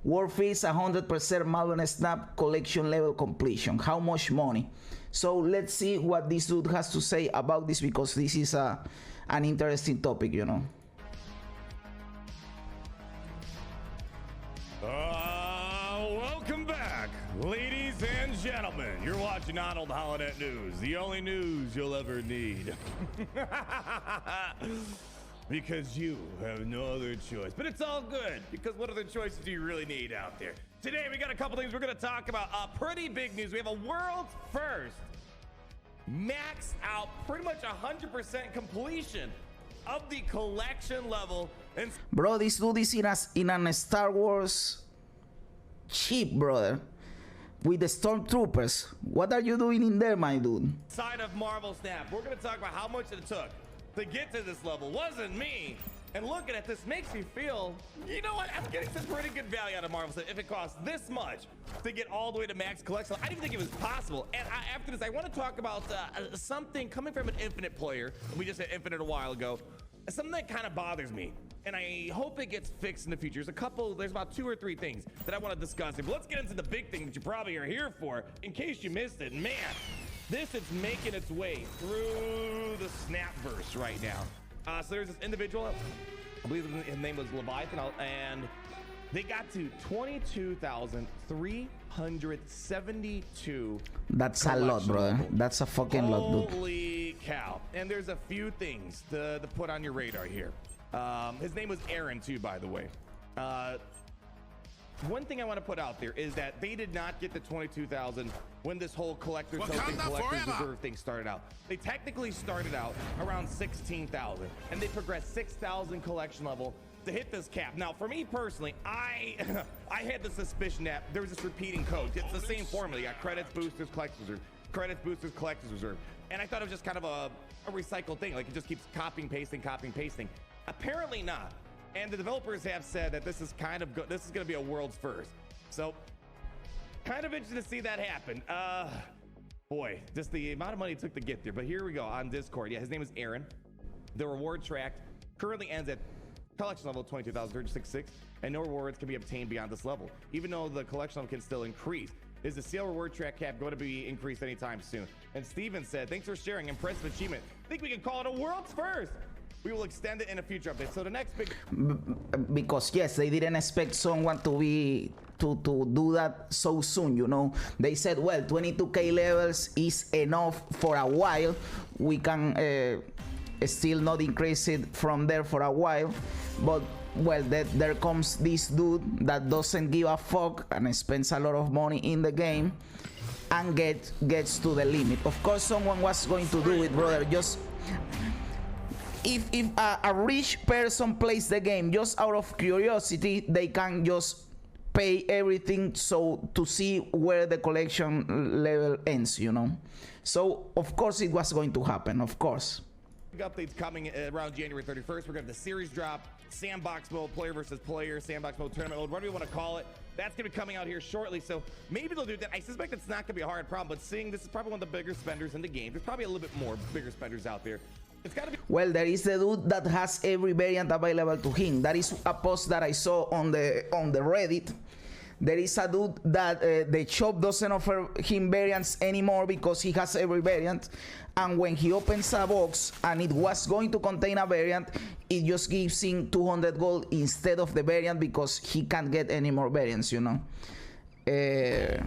Worth is 100% Malone Snap collection level completion. How much money? So let's see what this dude has to say about this, because this is an interesting topic, you know. Welcome back, ladies and gentlemen. You're watching AhnaldT News, the only news you'll ever need. Because you have no other choice. But it's all good, because what other choices do you really need out there? Today, we got a couple things we're going to talk about. Pretty big news. We have a world's first maxed out, pretty much 100% completion of the collection level. And bro, this dude is in a Star Wars ship, brother, with the stormtroopers. What are you doing in there, my dude? Side of Marvel Snap, we're going to talk about how much it took to get to this level. Wasn't me. And looking at this makes me feel, you know what, I'm getting some pretty good value out of Marvel Snap. If it costs this much to get all the way to max collection, I didn't think it was possible. And after this, I want to talk about something coming from an Infinite player. We just said Infinite a while ago. Something that kind of bothers me, and I hope it gets fixed in the future. There's about 2 or 3 things that I want to discuss here. But let's get into the big thing that you probably are here for, in case you missed it. Man, this is making its way through the Snapverse right now. So there's this individual, I believe his name was Leviathan, and they got to 22,372. That's a lot, brother. That's a fucking lot, dude. Holy cow. And there's a few things to put on your radar here. His name was Aaron, too, by the way. One thing I want to put out there is that they did not get to 22,000 when this whole collector's reserve thing started out. They technically started out around 16,000, and they progressed 6,000 collection level to hit this cap. Now, for me personally, I had the suspicion that there was this repeating code. It's the same formula. You got credits, boosters, collector's reserve. Credits, boosters, collector's reserve. And I thought it was just kind of a recycled thing. Like, it just keeps copying, pasting, copying, pasting. Apparently not. And the developers have said that this is kind of good. This is going to be a world's first. So, kind of interested to see that happen. Boy, just the amount of money it took to get there. But here we go on Discord. Yeah, his name is Aaron. The reward track currently ends at collection level 22,366, and no rewards can be obtained beyond this level, even though the collection level can still increase. Is the CL reward track cap going to be increased anytime soon? And Steven said, thanks for sharing, impressive achievement. I think we can call it a world's first. We will extend it in a future update. So the next big, because yes, they didn't expect someone to do that so soon, you know. They said, well, 22k levels is enough for a while. We can still not increase it from there for a while, but well, there comes this dude that doesn't give a fuck and spends a lot of money in the game and gets to the limit. Of course, someone was going to do it, brother. Just if a rich person plays the game just out of curiosity, they can just pay everything so to see where the collection level ends, you know. So of course it was going to happen, of course. Updates coming around January 31st. We're going to have the series drop, sandbox mode, player versus player, sandbox mode, tournament mode, whatever you want to call it. That's going to be coming out here shortly, so maybe they'll do that. I suspect it's not going to be a hard problem, but seeing this is probably one of the bigger spenders in the game. There's probably a little bit more bigger spenders out there. It's got to be. Well, there is the dude that has every variant available to him. That is a post that I saw on the Reddit. There is a dude that the shop doesn't offer him variants anymore because he has every variant, and when he opens a box and it was going to contain a variant, it just gives him 200 gold instead of the variant because he can't get any more variants, you know. I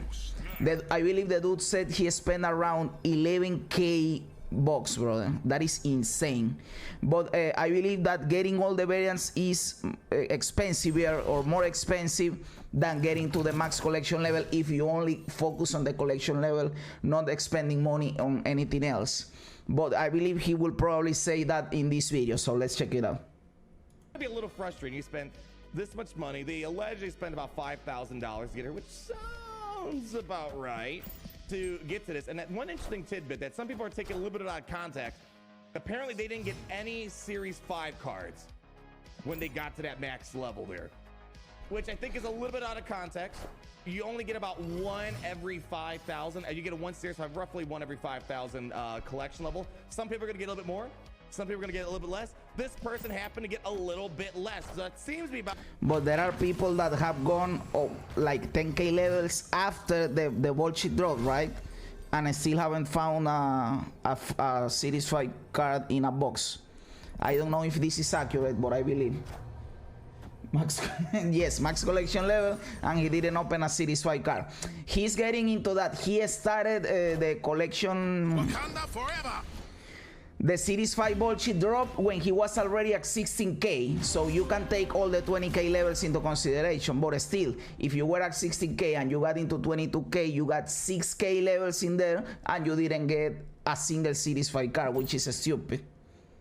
believe the dude said he spent around 11k box, brother. That is insane. But I believe that getting all the variants is expensive or more expensive than getting to the max collection level if you only focus on the collection level, not expending money on anything else. But I believe he will probably say that in this video, so let's check it out. It'd be a little frustrating. You spent this much money. They allegedly spent about $5,000 to get here, which sounds about right, to get to this. And that one interesting tidbit that some people are taking a little bit out of context, apparently they didn't get any Series 5 cards when they got to that max level there, which I think is a little bit out of context. You only get about one every 5,000. You get a one Series 5, roughly one every 5,000 collection level. Some people are gonna get a little bit more. Some people are gonna get a little bit less. This person happened to get a little bit less. So that seems to be about. But there are people that have gone like 10K levels after the bullshit drop, right? And I still haven't found a Series 5 card in a box. I don't know if this is accurate, but I believe. Max, yes, max collection level, and he didn't open a Series 5 card. He's getting into that. He started the collection. Wakanda forever. The Series 5 bullshit drop when he was already at 16K, so you can take all the 20K levels into consideration. But still, if you were at 16K and you got into 22K, you got 6K levels in there, and you didn't get a single Series 5 card, which is stupid.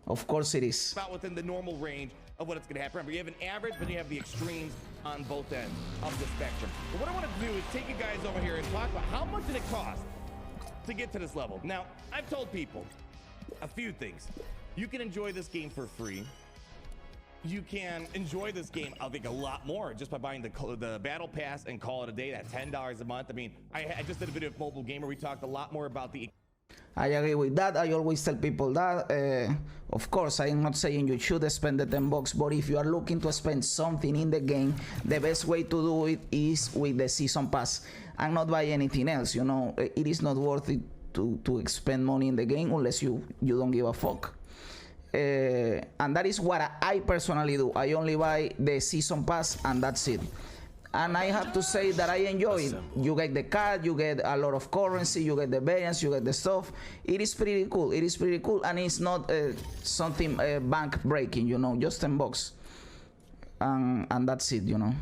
Of course it is. About within the normal range of what it's going to happen. Remember, you have an average, but you have the extremes on both ends of the spectrum. But what I want to do is take you guys over here and talk about how much did it cost to get to this level. Now, I've told people a few things. You can enjoy this game for free. You can enjoy this game, I think, a lot more just by buying the battle pass and call it a day. That's $10 a month. I mean, I just did a video of Mobile Gamer. We talked a lot more about the. I agree with that. I always tell people that. Of course, I'm not saying you should spend the $10, but if you are looking to spend something in the game, the best way to do it is with the season pass and not buy anything else. You know, it is not worth it to expend money in the game unless you don't give a fuck. And that is what I personally do. I only buy the season pass and that's it. And I have to say that I enjoy it. You get the card, you get a lot of currency, you get the variants, you get the stuff. It is pretty cool. It is pretty cool, and it's not something bank breaking, you know, just $10. And that's it, you know.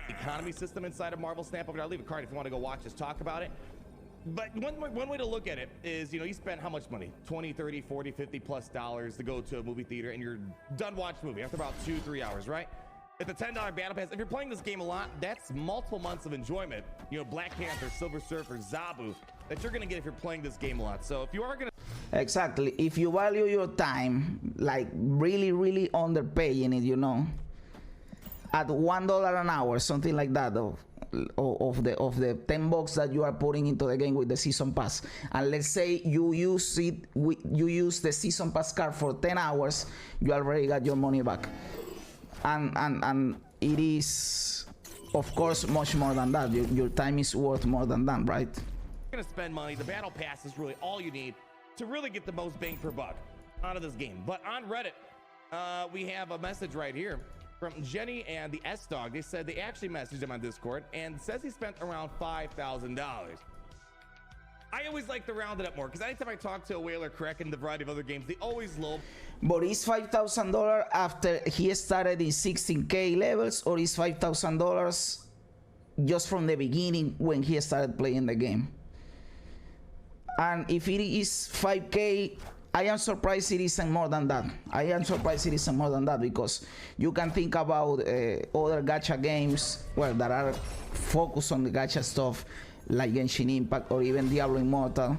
Economy system inside of Marvel Snap. I'll leave a card if you want to go watch us talk about it. But one way to look at it is, you know, you spend how much money? 20, 30, 40, 50 plus dollars to go to a movie theater, and you're done watching a movie after about 2-3 hours, right? At the $10 battle pass, if you're playing this game a lot, that's multiple months of enjoyment. You know, Black Panther, Silver Surfer, Zabu, that you're gonna get if you're playing this game a lot. So if you are gonna. Exactly. If you value your time, like really, really underpaying it, you know, at $1 an hour, something like that, of the $10 that you are putting into the game with the season pass, and let's say you use the season pass card for 10 hours, you already got your money back. And it is, of course, much more than that. Your time is worth more than that, right? You're gonna spend money. The battle pass is really all you need to really get the most bang per buck out of this game. But on Reddit, we have a message right here from Jenny and the S-Dog. They said they actually messaged him on Discord and says he spent around $5,000. I always like to round it up more because anytime I talk to a Whaler, Crack, and the variety of other games, they always low. But is $5,000 after he started in 16K levels, or is $5,000 just from the beginning when he started playing the game? And if it is 5K, I am surprised it isn't more than that. I am surprised it isn't more than that, because you can think about other gacha games, well, that are focused on the gacha stuff, like Genshin Impact or even Diablo Immortal,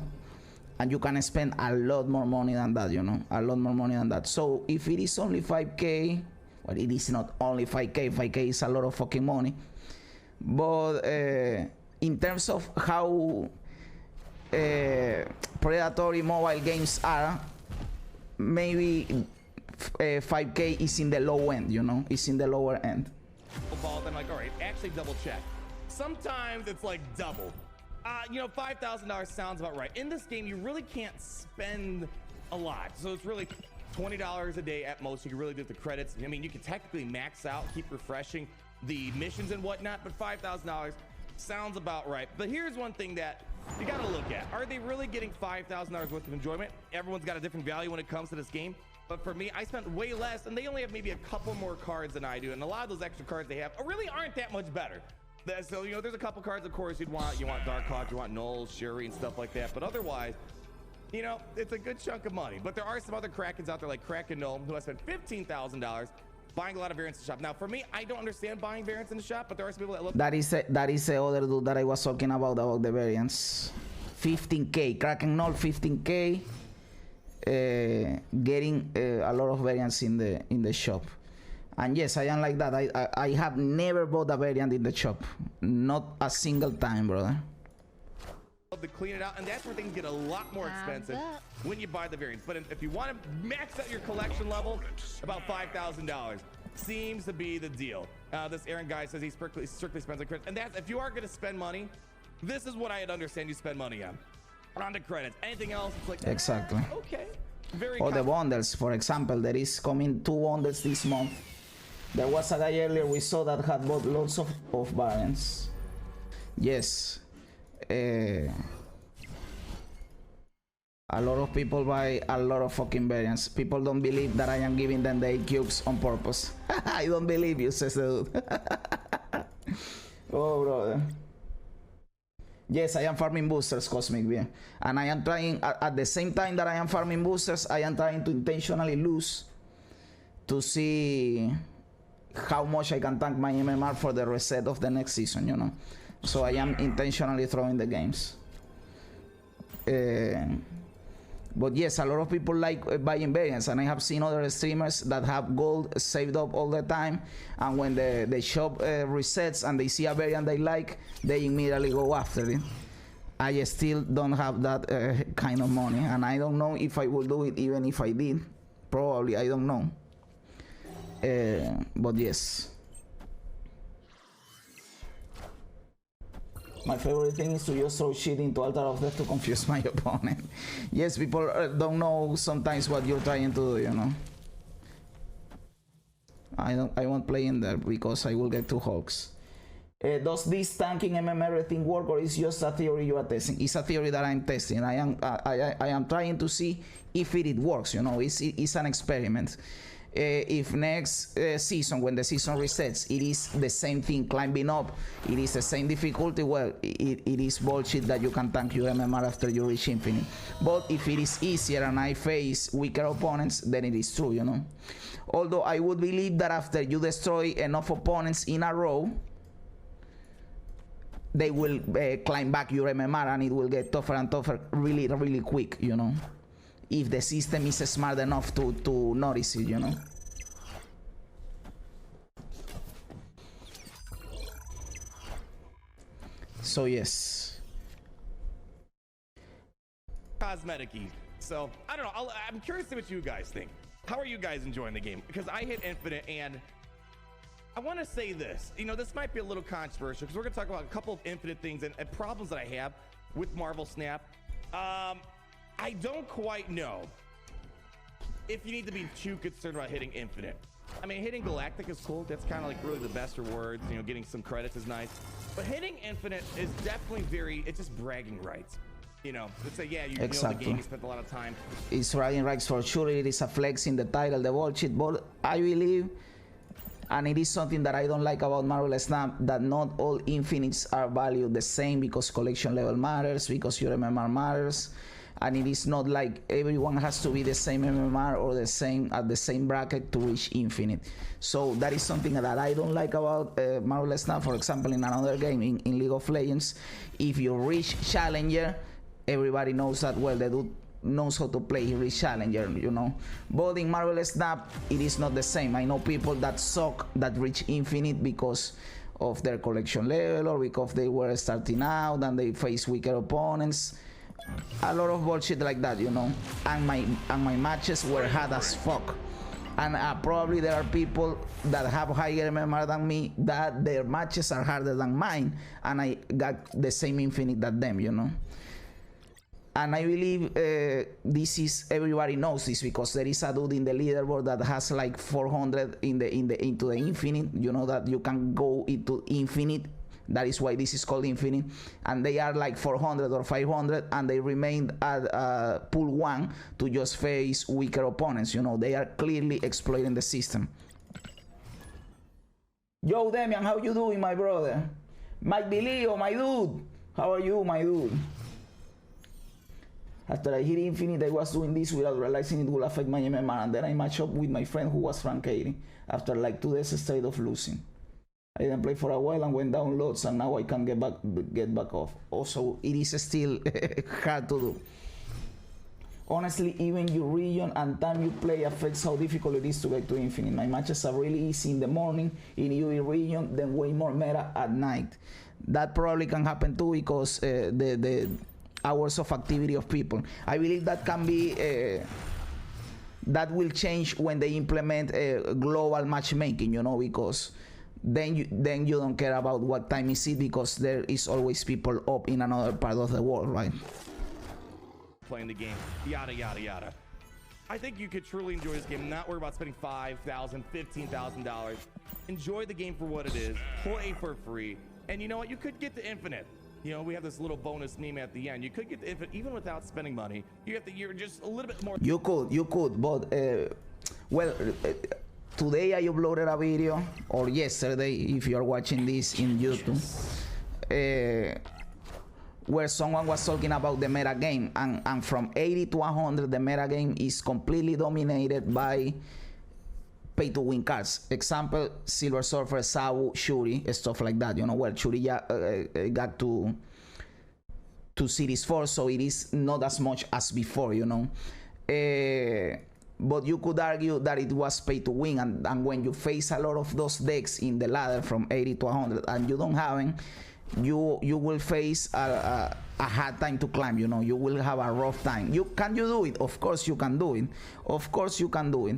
and you can spend a lot more money than that, you know, a lot more money than that. So if it is only 5K, well, it is not only 5K. 5K is a lot of fucking money. But in terms of how predatory mobile games are, maybe 5K is in the low end, you know, it's in the lower end. I'm like, all right, actually double check. Sometimes it's like double. You know, $5,000 sounds about right. In this game, you really can't spend a lot. So it's really $20 a day at most. You can really do the credits. I mean, you can technically max out, keep refreshing the missions and whatnot, but $5,000 sounds about right. But here's one thing that you got to look at. Are they really getting $5,000 worth of enjoyment? Everyone's got a different value when it comes to this game. But for me, I spent way less, and they only have maybe a couple more cards than I do. And a lot of those extra cards they have really aren't that much better. So, you know, there's a couple cards, of course, you'd want. You want Darkhawk, you want Knowles, Shuri, and stuff like that. But otherwise, you know, it's a good chunk of money. But there are some other Krakens out there, like Kraken Gnome, who I spent $15,000 buying a lot of variants in the shop. Now, for me, I don't understand buying variants in the shop, but there are some people that look. That is the other dude that I was talking about the variants. 15K, Kraken Gnome, 15K, getting a lot of variants in the shop. And yes, I am like that. I have never bought a variant in the shop. Not a single time, brother. to clean it out, and that's where things get a lot more expensive when you buy the variants. But if you want to max out your collection level, about $5,000 seems to be the deal. This Aaron guy says he strictly spends on credits, and that's if you are going to spend money, this is what I'd understand you spend money on the credits. Anything else, it's like exactly. Okay. Very or the bundles, for example, there is coming 2 bundles this month. There was a guy earlier we saw that had bought lots of variants. Yes. A lot of people buy a lot of fucking variants. People don't believe that I am giving them the 8 cubes on purpose. I don't believe you, says the dude. Oh, brother. Yes, I am farming boosters, Cosmic Beer. And I am trying, at the same time that I am farming boosters, I am trying to intentionally lose to see how much I can tank my MMR for the reset of the next season, you know. So I am intentionally throwing the games. But yes, a lot of people like buying variants, and I have seen other streamers that have gold saved up all the time, and when the shop resets and they see a variant they like, they immediately go after it. I still don't have that kind of money, and I don't know if I will do it even if I did. Probably, I don't know. But yes. My favorite thing is to just throw shit into Altar of Death to confuse my opponent. Yes, people don't know sometimes what you're trying to do, you know. I won't play in there because I will get 2 Hulks. Does this tanking MMR thing work, or is just a theory you are testing? It's a theory that I'm testing. I am trying to see if it works, you know. It's an experiment. If next season, when the season resets, it is the same thing climbing up, it is the same difficulty, well, it is bullshit that you can tank your MMR after you reach infinite. But if it is easier and I face weaker opponents, then it is true, you know. Although I would believe that after you destroy enough opponents in a row, they will climb back your MMR and it will get tougher and tougher really, really quick, you know. If the system is smart enough to notice it, you know. So yes. Cosmetic-y. So I don't know. I'm curious to see what you guys think. How are you guys enjoying the game? Because I hit infinite, and I want to say this. You know, this might be a little controversial because we're going to talk about a couple of infinite things and problems that I have with Marvel Snap. I don't quite know if you need to be too concerned about hitting infinite. I mean, hitting galactic is cool. That's kind of like really the best rewards. You know, getting some credits is nice. But hitting infinite is definitely it's just bragging rights. You know, let's say, yeah, you know the game, you spent a lot of time. It's bragging rights for sure. It is a flex in the title, the bullshit. But I believe, and it is something that I don't like about Marvel Snap, that not all infinites are valued the same, because collection level matters, because your MMR matters. And it is not like everyone has to be the same MMR or the same at the same bracket to reach infinite. So that is something that I don't like about Marvel Snap. For example, in another game, in League of Legends, if you reach Challenger, everybody knows that, well, the dude knows how to play, he reach Challenger, you know. But in Marvel Snap, it is not the same. I know people that suck, that reach infinite because of their collection level or because they were starting out and they face weaker opponents. A lot of bullshit like that, you know. And my matches were hard as fuck. And probably there are people that have higher MMR than me that their matches are harder than mine, and I got the same infinite that them, you know. And I believe this is, everybody knows this, because there is a dude in the leaderboard that has like 400 into the infinite, you know, that you can go into infinite. That is why this is called infinite. And they are like 400 or 500, and they remained at pool 1 to just face weaker opponents, you know. They are clearly exploiting the system. Yo, Demian, how you doing, my brother? Mike Bilio, my dude. How are you, my dude? After I hit infinite, I was doing this without realizing it would affect my MMR, and then I matched up with my friend who was rank 80 after like 2 days straight of losing. I didn't play for a while and went down loads, and now I can get back off. Also, it is still hard to do. Honestly, even your region and time you play affects how difficult it is to get to infinite. My matches are really easy in the morning in UE region, then way more meta at night. That probably can happen too, because the hours of activity of people. I believe that can be that will change when they implement global matchmaking, you know, because then you don't care about what time is it, because there is always people up in another part of the world, right? Playing the game, yada yada yada. I think you could truly enjoy this game, not worry about spending $5,000, $15,000. Enjoy the game for what it is, play for free, and you know what? You could get to Infinite. You know, we have this little bonus meme at the end. You could get to Infinite even without spending money. You're just a little bit more. You could, but well, today I uploaded a video, or yesterday, if you are watching this in YouTube, where someone was talking about the meta game, and from 80 to 100, the meta game is completely dominated by pay-to-win cards. Example, Silver Surfer, Sabu, Shuri, stuff like that. You know, well, Shuri got to Series 4, so it is not as much as before, you know. But you could argue that it was pay-to-win, and when you face a lot of those decks in the ladder from 80 to 100, and you don't have them, you will face a hard time to climb, you know. You will have a rough time. Can you do it? Of course you can do it. Of course you can do it.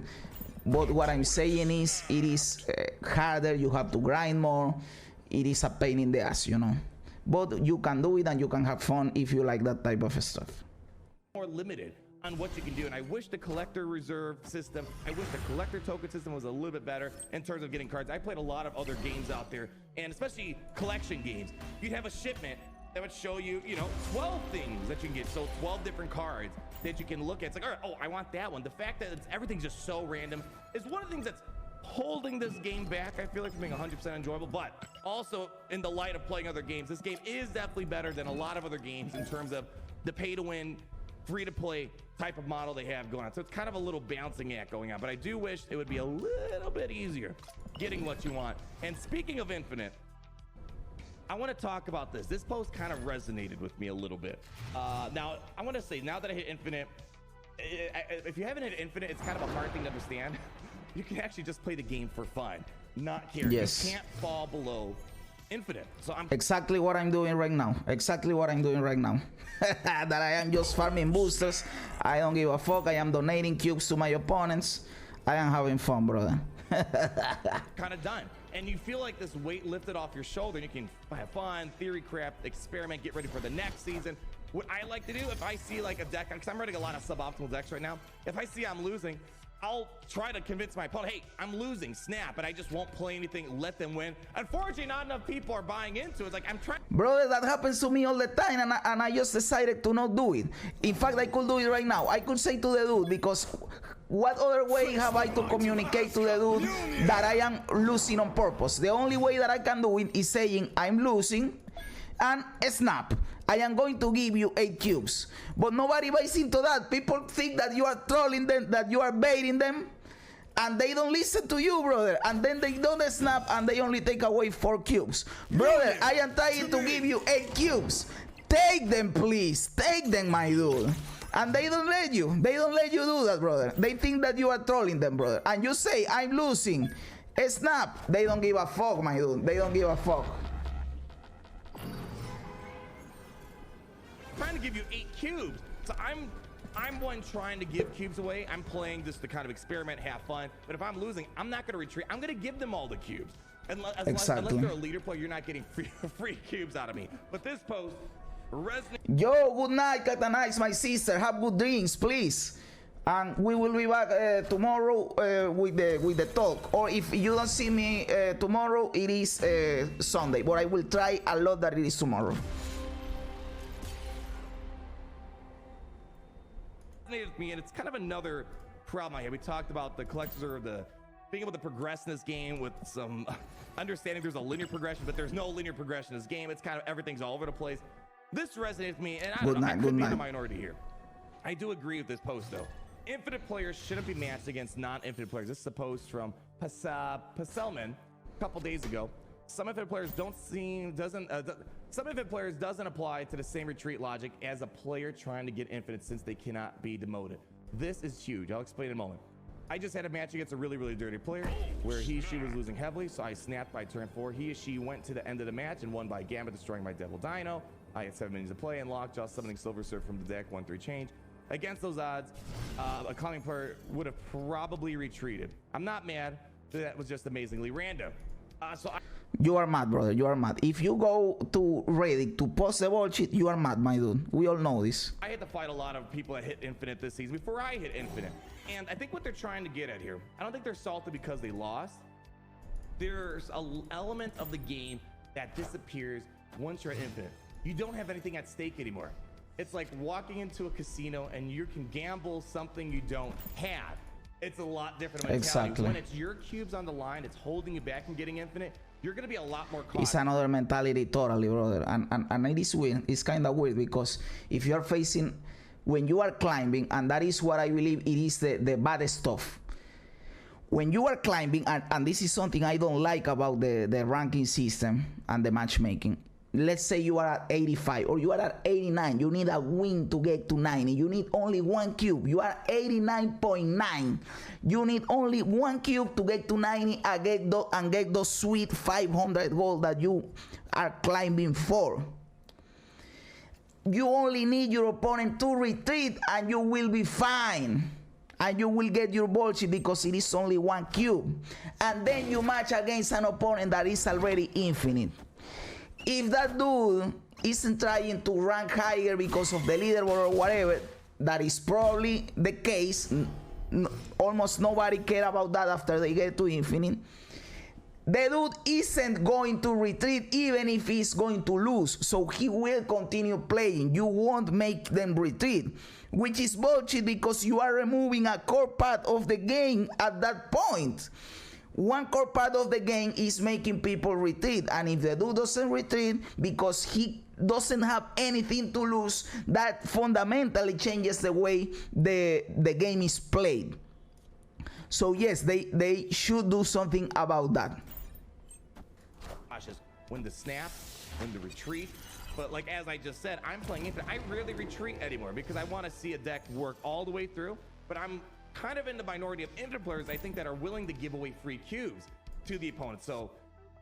But what I'm saying is, it is harder. You have to grind more. It is a pain in the ass, you know. But you can do it, and you can have fun if you like that type of stuff. More limited on what you can do, and I wish the collector reserve system, I wish the collector token system was a little bit better in terms of getting cards. I played a lot of other games out there, and especially collection games. You'd have a shipment that would show you, you know, 12 things that you can get. So 12 different cards that you can look at. It's like, all right, oh, I want that one. The fact that everything's just so random is one of the things that's holding this game back, I feel like, from being 100% enjoyable. But also, in the light of playing other games, this game is definitely better than a lot of other games in terms of the pay-to-win, free-to-play type of model they have going on. So it's kind of a little bouncing act going on. But I do wish it would be a little bit easier getting what you want. And speaking of Infinite, I want to talk about this. This post kind of resonated with me a little bit. Now, I want to say, now that I hit Infinite, if you haven't hit Infinite, it's kind of a hard thing to understand. You can actually just play the game for fun, not care. Yes. You can't fall below Infinite. So I'm exactly what I'm doing right now. Exactly what I'm doing right now. That I am just farming boosters. I don't give a fuck. I am donating cubes to my opponents. I am having fun, brother. kind of done, and you feel like this weight lifted off your shoulder, and you can have fun, theory craft, experiment, get ready for the next season. What I like to do, if I see like a deck, because I'm running a lot of suboptimal decks right now, if I see I'm losing, I'll try to convince my opponent, hey, I'm losing, snap, and I just won't play anything, let them win. Unfortunately, not enough people are buying into it. It's like, I'm trying. Brother, that happens to me all the time, and I just decided to not do it. In fact, I could do it right now. I could say to the dude, because what other way have I to communicate to the dude that I am losing on purpose? The only way that I can do it is saying I'm losing and snap. I am going to give you 8 cubes. But nobody buys into that. People think that you are trolling them, that you are baiting them, and they don't listen to you, brother. And then they don't snap, and they only take away 4 cubes. Brother, I am trying to give you 8 cubes. Take them, please. Take them, my dude. And they don't let you. They don't let you do that, brother. They think that you are trolling them, brother. And you say, I'm losing. Snap. They don't give a fuck, my dude. They don't give a fuck. Trying to give you 8 cubes. So I'm one trying to give cubes away. I'm playing just to kind of experiment, have fun. But if I'm losing, I'm not going to retreat. I'm going to give them all the cubes. Unless they're a leader player, you're not getting free cubes out of me. But this post resonates. Yo, good night, Katanice, my sister. Have good dreams, please. And we will be back tomorrow with the talk. Or if you don't see me tomorrow, it is Sunday. But I will try a lot that it is tomorrow. With me, and it's kind of another problem I had. We talked about the collectors or the being able to progress in this game with some understanding there's a linear progression, but there's no linear progression in this game. It's kind of everything's all over the place. This resonates with me, and I don't know, I could be in the minority here. I do agree with this post though. Infinite players shouldn't be matched against non-infinite players. This is a post from Paselman a couple days ago. Some infinite players some infinite players doesn't apply to the same retreat logic as a player trying to get infinite, since they cannot be demoted. This is huge. I'll explain in a moment. I just had a match against a really, really dirty player where she was losing heavily, so I snapped by turn 4. She went to the end of the match and won by Gambit, destroying my Devil Dino. I get 7 minions to play and Lockjaw summoning Silver Surf from the deck, 1/3 change. Against those odds, a climbing player would have probably retreated. I'm not mad. That was just amazingly random. You are mad, brother. You are mad. If you go to Reddit to post the bullshit, you are mad, my dude. We all know this. I had to fight a lot of people that hit Infinite this season before I hit Infinite. And I think what they're trying to get at here, I don't think they're salty because they lost. There's an element of the game that disappears once you're at Infinite. You don't have anything at stake anymore. It's like walking into a casino and you can gamble something you don't have. It's a lot different mentality. Exactly. When it's your cubes on the line, it's holding you back from getting Infinite. You're going to be a lot more cautious. It's another mentality totally, brother. And it is weird. It's kind of weird because if you're facing, when you are climbing, and that is what I believe it is the bad stuff. When you are climbing, and this is something I don't like about the ranking system and the matchmaking. Let's say you are at 85 or you are at 89. You need a win to get to 90. You need only 1 cube. You are 89.9. You need only 1 cube to get to 90 and get those sweet 500 gold that you are climbing for. You only need your opponent to retreat and you will be fine. And you will get your bullshit because it is only 1 cube. And then you match against an opponent that is already infinite. If that dude isn't trying to rank higher because of the leaderboard or whatever, that is probably the case. Almost nobody care about that after they get to infinite. The dude isn't going to retreat even if he's going to lose. So he will continue playing. You won't make them retreat. Which is bullshit because you are removing a core part of the game at that point. One core part of the game is making people retreat, and if the dude doesn't retreat because he doesn't have anything to lose, that fundamentally changes the way the game is played. So yes, they should do something about that. When the snap, when the retreat, but like as I just said, I'm playing Infinite. I rarely retreat anymore because I want to see a deck work all the way through, but I'm kind of in the minority of Infinite players, I think, that are willing to give away free cubes to the opponent. So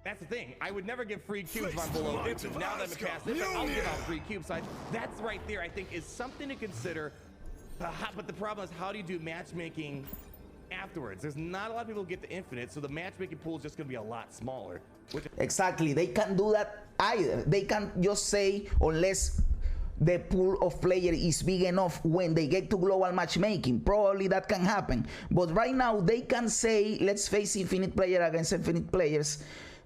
that's the thing. I would never give free cubes if I'm below Infinite. Now that I'm past Infinite, I'll give out free cubes. So that's right there, I think, is something to consider. But the problem is, how do you do matchmaking afterwards? There's not a lot of people who get to Infinite, so the matchmaking pool is just going to be a lot smaller. Exactly. They can't do that either. They can't just say, unless the pool of players is big enough when they get to global matchmaking. Probably that can happen. But right now, they can say, let's face infinite player against infinite players,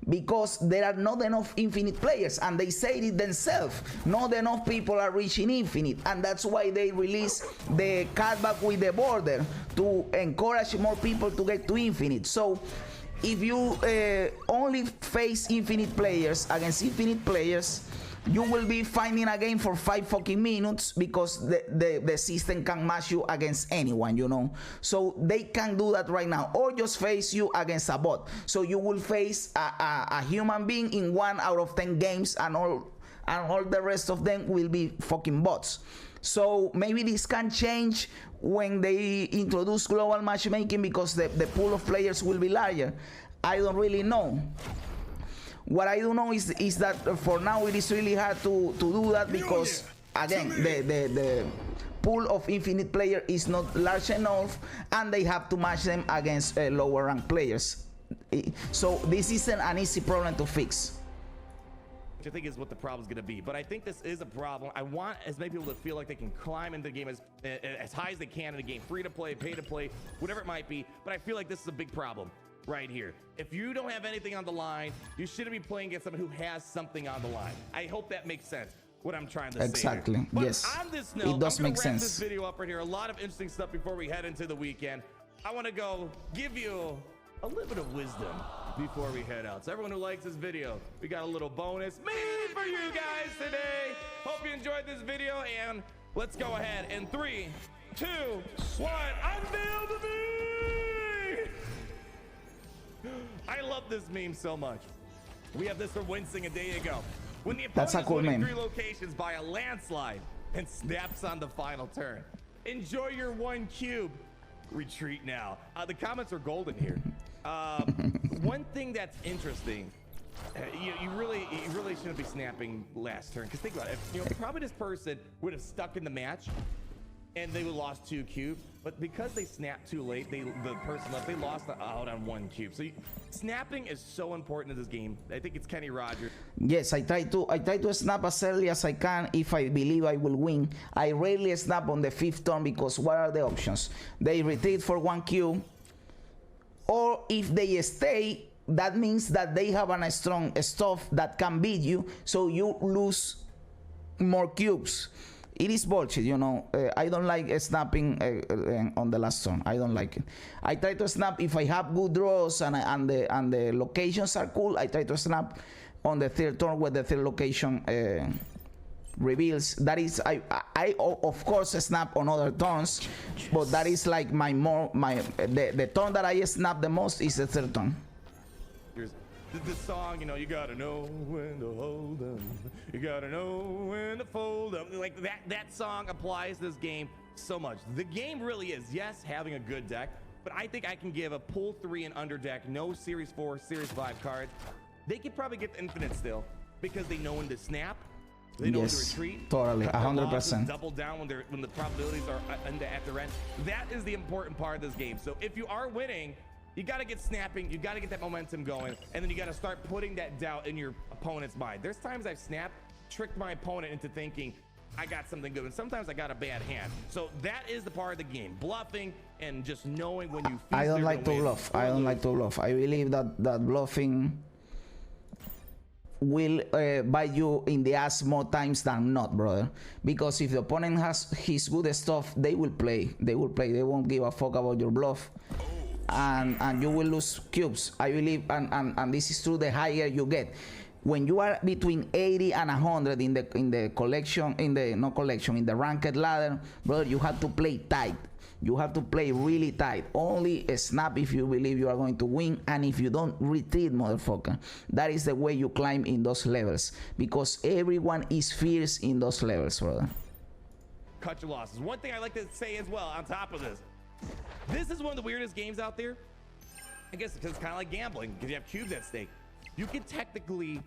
because there are not enough infinite players, and they say it themselves. Not enough people are reaching infinite, and that's why they release the cutback with the border to encourage more people to get to infinite. So if you only face infinite players against infinite players, you will be fighting a game for 5 fucking minutes because the system can match you against anyone, you know. So they can do that right now, or just face you against a bot. So you will face a human being in 1 out of 10 games, and all the rest of them will be fucking bots. So maybe this can change when they introduce global matchmaking because the pool of players will be larger. I don't really know. What I do know is that for now it is really hard to do that because, again, the pool of infinite players is not large enough, and they have to match them against lower ranked players. So this isn't an easy problem to fix. Which I think is what the problem is going to be. But I think this is a problem. I want as many people to feel like they can climb into the game as high as they can in the game, free to play, pay to play, whatever it might be. But I feel like this is a big problem right here. If you don't have anything on the line, you shouldn't be playing against someone who has something on the line. I hope that makes sense, what I'm trying to say. Exactly. But yes. On this note, it does I'm make gonna wrap sense. this video up right here. A lot of interesting stuff before we head into the weekend. I want to go give you a little bit of wisdom before we head out. So everyone who likes this video, we got a little bonus made for you guys today. Hope you enjoyed this video, and let's go ahead in 3, 2, 1. Unveil the meme! I love this meme so much. We have this from Wincing a day ago. When the opponent is winning 3 locations by a landslide and snaps on the final turn. Enjoy your 1 cube. Retreat now. The comments are golden here. One thing that's interesting, you really should not be snapping last turn. Because think about it, if, you know, probably this person would have stuck in the match and they would have lost 2 cubes, but because they snapped too late, the person left, they lost out on 1 cube. So snapping is so important in this game. I think it's Kenny Rogers. Yes, I try to snap as early as I can if I believe I will win. I rarely snap on the 5th turn because what are the options? They retreat for 1 cube, or if they stay, that means that they have a strong stuff that can beat you, so you lose more cubes. It is bullshit, you know. I don't like snapping on the last turn. I don't like it. I try to snap if I have good draws and the locations are cool. I try to snap on the 3rd turn when the 3rd location reveals. That is, I of course snap on other turns, but that is like the turn that I snap the most is the 3rd turn. The song, you know, you gotta know when to hold them, you gotta know when to fold them. Like that song applies to this game so much. The game really is, yes, having a good deck, but I think I can give a pull 3 and under deck, no series 4, series 5 cards. They could probably get the infinite still because they know when to snap, they know when to retreat. Totally, 100%. Double down when the probabilities are at the end. That is the important part of this game. So if you are winning, you got to get snapping, you got to get that momentum going, and then you got to start putting that doubt in your opponent's mind. There's times I've snapped, tricked my opponent into thinking I got something good, and sometimes I got a bad hand. So that is the part of the game, bluffing and just knowing when you feel. I don't like to bluff. I don't like to bluff. I believe that bluffing will bite you in the ass more times than not, brother. Because if the opponent has his good stuff, they will play. They will play. They won't give a fuck about your bluff. And you will lose cubes, I believe, and this is true the higher you get. When you are between 80 and 100 in the collection, in the ranked ladder, brother, you have to play tight. You have to play really tight. Only snap if you believe you are going to win, and if you don't, retreat, motherfucker. That is the way you climb in those levels, because everyone is fierce in those levels, brother. Cut your losses. One thing I like to say as well on top of this is one of the weirdest games out there. I guess because it's kind of like gambling, because you have cubes at stake. You can technically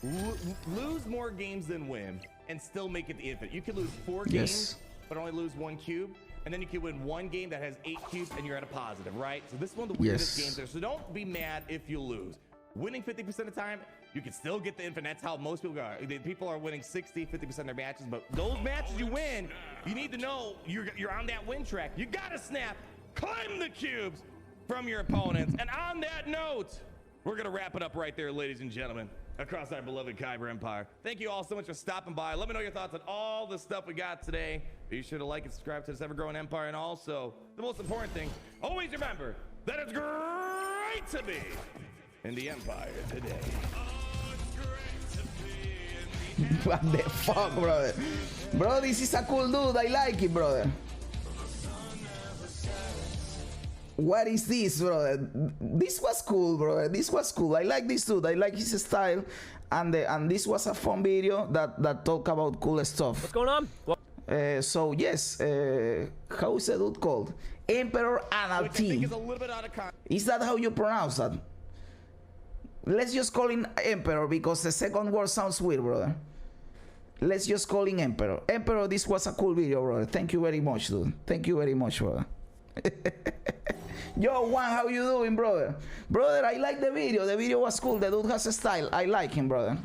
lose more games than win and still make it the infinite. You could lose 4 games, but only lose 1 cube. And then you can win 1 game that has 8 cubes and you're at a positive, right? So this is one of the weirdest games there. So don't be mad if you lose. Winning 50% of the time, you can still get the infinite. That's how most people are. People are winning 60, 50% of their matches, but those matches you win, you need to know you're on that win track. You gotta snap, climb the cubes from your opponents. And on that note, we're gonna wrap it up right there, ladies and gentlemen, across our beloved Kyber Empire. Thank you all so much for stopping by. Let me know your thoughts on all the stuff we got today. Be sure to like and subscribe to this ever-growing empire. And also, the most important thing, always remember that it's great to be in the empire today. What the fuck, brother? Bro, this is a cool dude. I like it, brother. What is this, brother? This was cool, brother. This was cool. I like this dude. I like his style. And this was a fun video that talk about cool stuff. What's going on? So yes, how is the dude called? Emperor AhnaldT. Is that how you pronounce that? Let's just call him Emperor because the second word sounds weird, brother. Let's just call him Emperor. Emperor, this was a cool video, brother. Thank you very much, dude. Thank you very much, brother. Yo, Juan, how you doing, brother? Brother, I like the video. The video was cool. The dude has a style. I like him, brother.